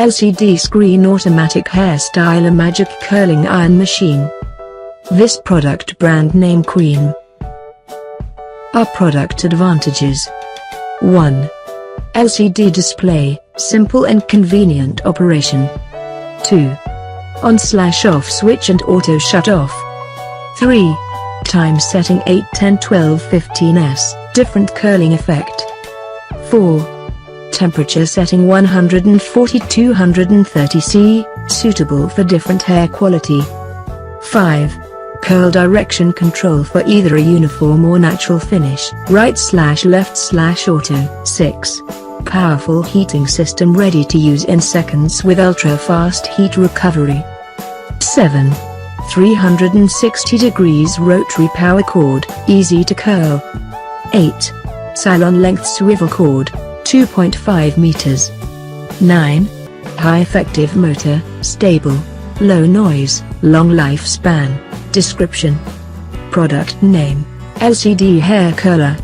LCD screen automatic hairstyler magic curling iron machine. This product brand name QUEENME. Our product advantages. 1. LCD display, simple and convenient operation. 2. On/off switch and auto shut off. 3. Time setting 8, 10, 12, 15s, different curling effect. 4. Temperature setting 140-230 C, suitable for different hair quality. 5. Curl direction control for either a uniform or natural finish, right/left/auto. 6. Powerful heating system ready to use in seconds with ultra-fast heat recovery. 7. 360 degrees rotary power cord, easy to curl. 8. SALON length swivel cord, 2.5 meters. 9. High effective motor, stable, low noise, long lifespan. Description. Product name, LCD hair curler.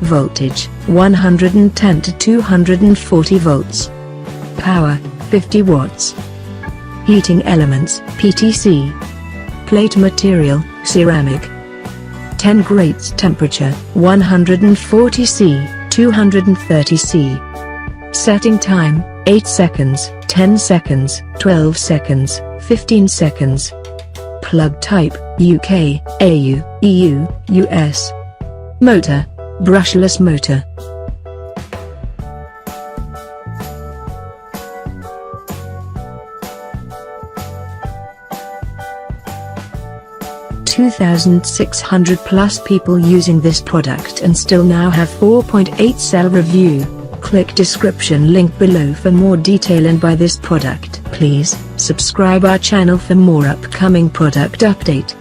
Voltage, 110 to 240 volts. Power, 50 watts. Heating elements, PTC. Plate material, ceramic. 10 grades temperature, 140 C, 230 C. Setting time, 8 seconds, 10 seconds, 12 seconds, 15 seconds. Plug type, UK, AU, EU, US. Motor, brushless motor. $2,600+ people using this product and still now have 4.8 star review. Click description link below for more detail and buy this product. Please subscribe our channel for more upcoming product update.